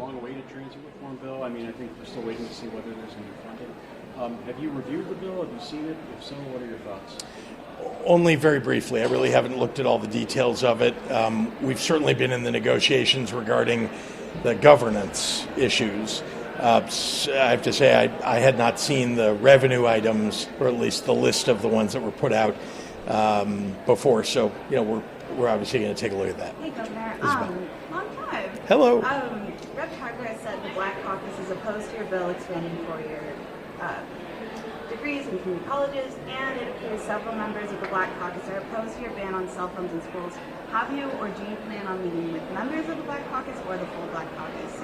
long-awaited transit reform bill. I mean, I think we're still waiting to see whether there's going to be funding. Have you reviewed the bill? Have you seen it? If so, what are your thoughts? Only very briefly. I really haven't looked at all the details of it. We've certainly been in the negotiations regarding the governance issues. I have to say I had not seen the revenue items, or at least the list of the ones that were put out before. So, we're obviously going to take a look at that. Hey, Governor. Long time. Hello. Rep. Pritzker has said the Black Caucus is opposed to your bill expanding four-year degrees in community colleges, and it appears several members of the Black Caucus are opposed to your ban on cell phones in schools. Have you, or do you plan on meeting with members of the Black Caucus or the full Black Caucus?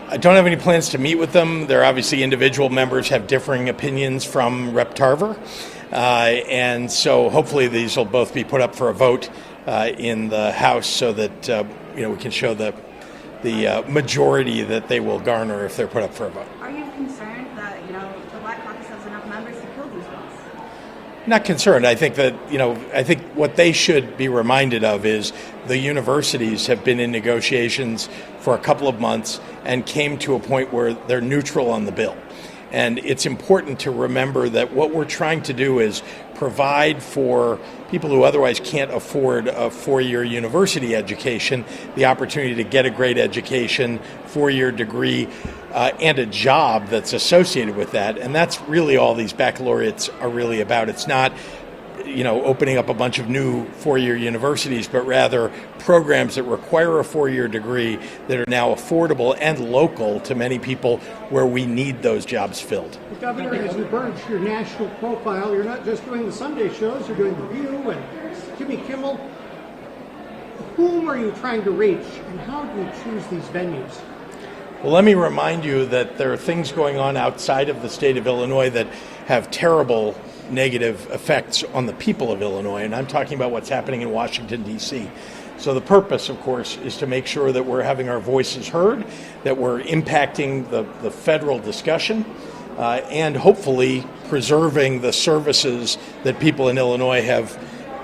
I don't have any plans to meet with them. They're obviously individual members have differing opinions from Rep. Tarver. And so hopefully these will both be put up for a vote in the House so that we can show the majority that they will garner if they're put up for a vote. Are you concerned that the Black Caucus has enough members to kill these bills? Not concerned. I think that I think what they should be reminded of is the universities have been in negotiations for a couple of months and came to a point where they're neutral on the bill. And it's important to remember that what we're trying to do is provide for people who otherwise can't afford a four-year university education the opportunity to get a great education, four-year degree, and a job that's associated with that. And that's really all these baccalaureates are really about. It's not opening up a bunch of new four-year universities, but rather programs that require a four-year degree that are now affordable and local to many people where we need those jobs filled. Well, Governor, as you burnish your national profile, you're not just doing the Sunday shows, you're doing The View and Jimmy Kimmel. Whom are you trying to reach, and how do you choose these venues? Well, let me remind you that there are things going on outside of the state of Illinois that have terrible negative effects on the people of Illinois, and I'm talking about what's happening in Washington, D.C. So the purpose, of course, is to make sure that we're having our voices heard, that we're impacting the federal discussion, and hopefully preserving the services that people in Illinois have,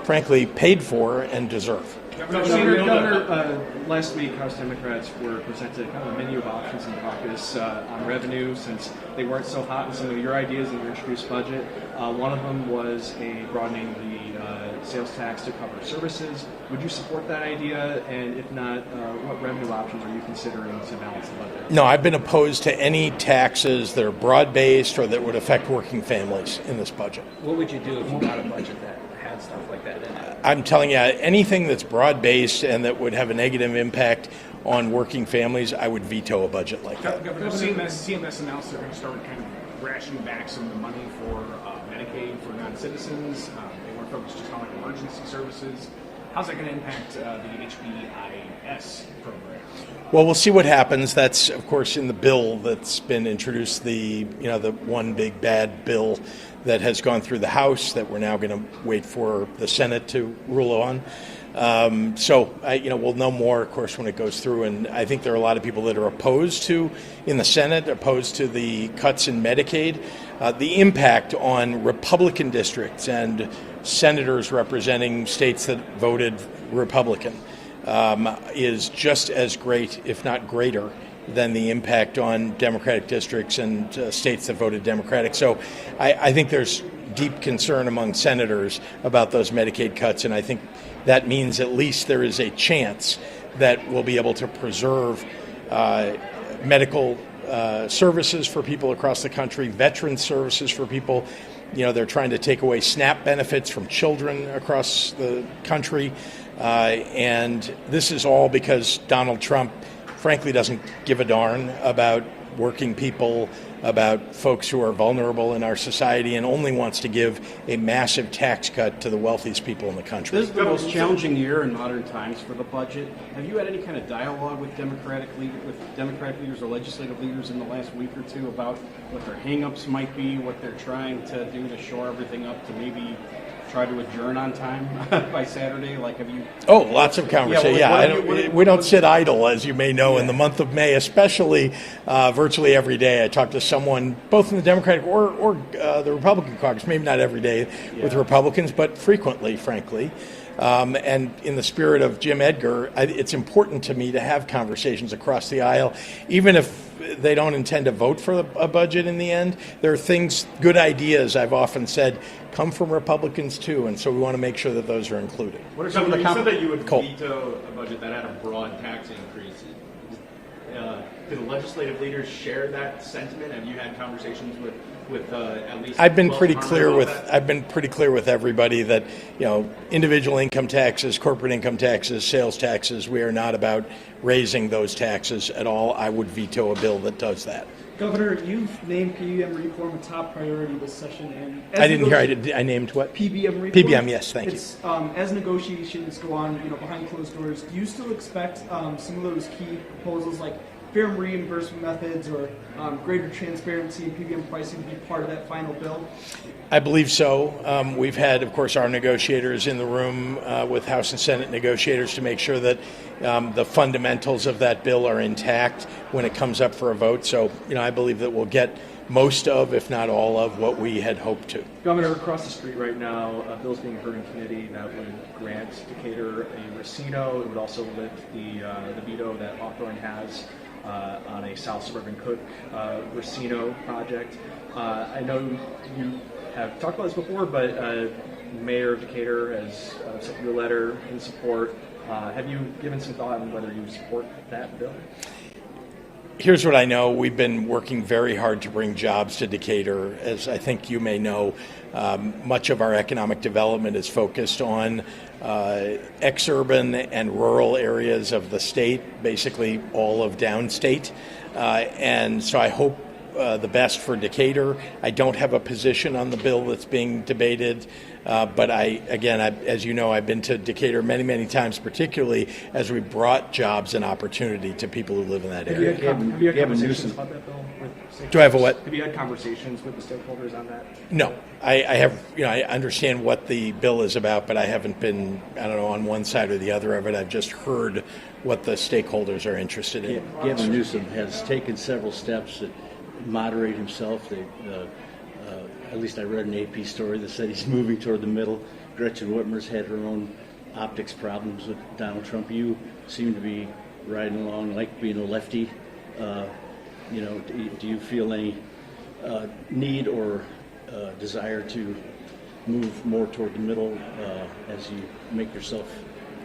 frankly, paid for and deserve. Governor, last week House Democrats were presented kind of a menu of options in caucus on revenue, since they weren't so hot in some of your ideas in your introduced budget. One of them was broadening the sales tax to cover services. Would you support that idea? And if not, what revenue options are you considering to balance the budget? No, I've been opposed to any taxes that are broad-based or that would affect working families in this budget. What would you do if you got a budget that had stuff like that in it? I'm telling you, anything that's broad-based and that would have a negative impact on working families, I would veto a budget like that. Governor, CMS announced they're going to start kind of rationing back some of the money for Medicaid for non-citizens. They want to focus just on like emergency services. How's that going to impact the HBIS program? Well, we'll see what happens. That's, of course, in the bill that's been introduced, the one big bad bill that has gone through the House that we're now going to wait for the Senate to rule on. We'll know more, of course, when it goes through. And I think there are a lot of people that are opposed to, in the Senate, opposed to the cuts in Medicaid. The impact on Republican districts and senators representing states that voted Republican is just as great, if not greater, than the impact on Democratic districts and states that voted Democratic. So I think there's deep concern among senators about those Medicaid cuts, and I think that means at least there is a chance that we'll be able to preserve medical services for people across the country, veteran services for people. They're trying to take away SNAP benefits from children across the country, and this is all because Donald Trump frankly doesn't give a darn about working people, about folks who are vulnerable in our society, and only wants to give a massive tax cut to the wealthiest people in the country. This is the most challenging year in modern times for the budget. Have you had any kind of dialogue with Democratic leaders or legislative leaders in the last week or two about what their hang-ups might be, what they're trying to do to shore everything up to maybe try to adjourn on time by Saturday? Have you? Oh, lots of conversation. We don't sit idle, as you may know, in the month of May, especially virtually every day. I talk to someone, both in the Democratic or the Republican caucus, maybe not every day with Republicans, but frequently, frankly. And in the spirit of Jim Edgar, it's important to me to have conversations across the aisle, even if they don't intend to vote for a budget in the end. There are things, good ideas, I've often said, come from Republicans too, and so we want to make sure that those are included. What are some of the you said that you would Cole. veto a budget that had a broad tax increase. Do the legislative leaders share that sentiment? Have you had conversations with at least? I've been 12 pretty Congress clear about with that? I've been pretty clear with everybody that, you know, individual income taxes, corporate income taxes, sales taxes, we are not about raising those taxes at all. I would veto a bill that does that. Governor, you've named PBM reform a top priority this session, and I didn't hear. I named what? PBM reform. PBM, yes, thank you. It's, as negotiations go on, behind closed doors, do you still expect some of those key proposals like fair reimbursement methods or greater transparency in PBM pricing to be part of that final bill? I believe so. We've had, of course, our negotiators in the room with House and Senate negotiators to make sure that the fundamentals of that bill are intact when it comes up for a vote. So, I believe that we'll get most of, if not all of, what we had hoped to. Governor, across the street right now, a bill's being heard in committee that would grant Decatur a Racino. It would also lift the veto that Hawthorne has on a South Suburban Cook Racino project. I know you have talked about this before, but Mayor of Decatur has sent you a letter in support. Have you given some thought on whether you support that bill? Here's what I know. We've been working very hard to bring jobs to Decatur. As I think you may know, much of our economic development is focused on exurban and rural areas of the state, basically all of downstate. And so I hope the best for Decatur. I don't have a position on the bill that's being debated, but as you know, I've been to Decatur many, many times, particularly as we brought jobs and opportunity to people who live in that area. Have you had conversations about that bill with stakeholders? Do I have a what? Have you had conversations with the stakeholders on that? No, I have. I understand what the bill is about, but I haven't been, on one side or the other of it. I've just heard what the stakeholders are interested in. Gavin Newsom has taken several steps to moderate himself. At least I read an AP story that said he's moving toward the middle. Gretchen Whitmer's had her own optics problems with Donald Trump. You seem to be riding along like being a lefty. Do you feel any need or desire to move more toward the middle as you make yourself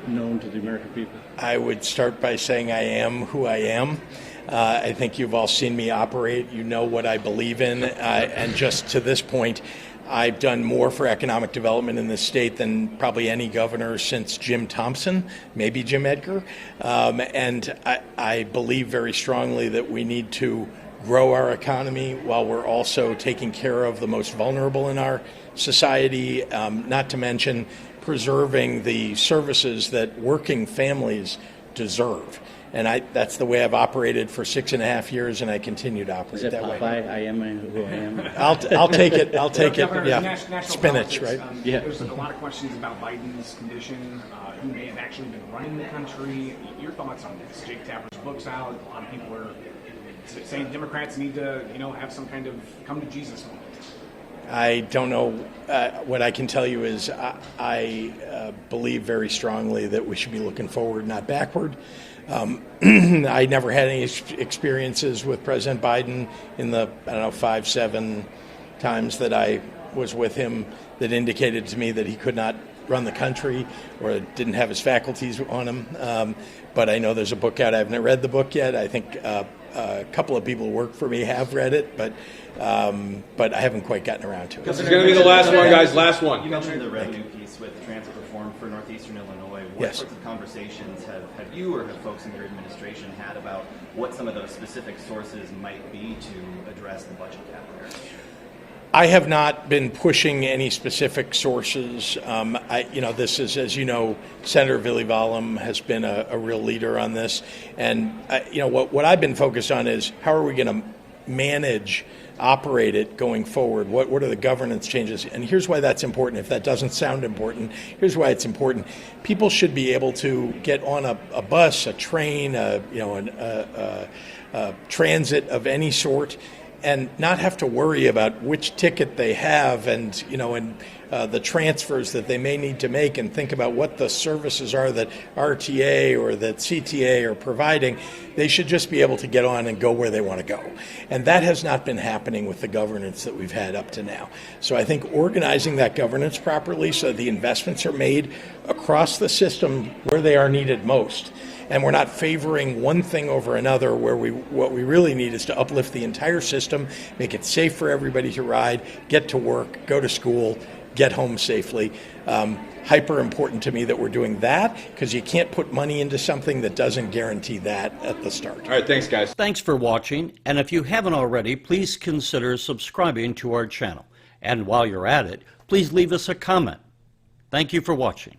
known to the American people? I would start by saying I am who I am. I think you've all seen me operate. You know what I believe in. And just to this point, I've done more for economic development in this state than probably any governor since Jim Thompson, maybe Jim Edgar. And I believe very strongly that we need to grow our economy while we're also taking care of the most vulnerable in our society, not to mention preserving the services that working families deserve. And that's the way I've operated for 6.5 years, and I continue to operate Is that way. Popeye? I am who I am. I'll take it. I'll take it. Governor, Yeah, national spinach, politics, right? Yeah. There's a lot of questions about Biden's condition. He may have actually been running the country. Your thoughts on this? Jake Tapper's book's out. A lot of people are saying Democrats need to, have some kind of come to Jesus moment. I don't know. What I can tell you is I believe very strongly that we should be looking forward, not backward. I never had any experiences with President Biden in the, 5-7 times that I was with him that indicated to me that he could not run the country or didn't have his faculties on him. But I know there's a book out. I haven't read the book yet. I think a couple of people who work for me have read it, but I haven't quite gotten around to it. This is going to be the last one, guys. Last one. You mentioned the revenue piece with transit reform for Northeastern Illinois. What Yes. sorts of conversations have you or have folks in your administration had about what some of those specific sources might be to address the budget gap there? I have not been pushing any specific sources. This is, as you know, Senator Villy Valum has been a real leader on this. And, what I've been focused on is how are we going to operate it going forward? What are the governance changes? And here's why that's important. If that doesn't sound important, here's why it's important. People should be able to get on a bus, a train, a transit of any sort, and not have to worry about which ticket they have and the transfers that they may need to make and think about what the services are that RTA or that CTA are providing, they should just be able to get on and go where they want to go. And that has not been happening with the governance that we've had up to now. So I think organizing that governance properly so the investments are made across the system where they are needed most. And we're not favoring one thing over another, where what we really need is to uplift the entire system, make it safe for everybody to ride, get to work, go to school, get home safely. Hyper important to me that we're doing that, because you can't put money into something that doesn't guarantee that at the start. All right, thanks, guys. Thanks for watching, and if you haven't already, please consider subscribing to our channel. And while you're at it, please leave us a comment. Thank you for watching.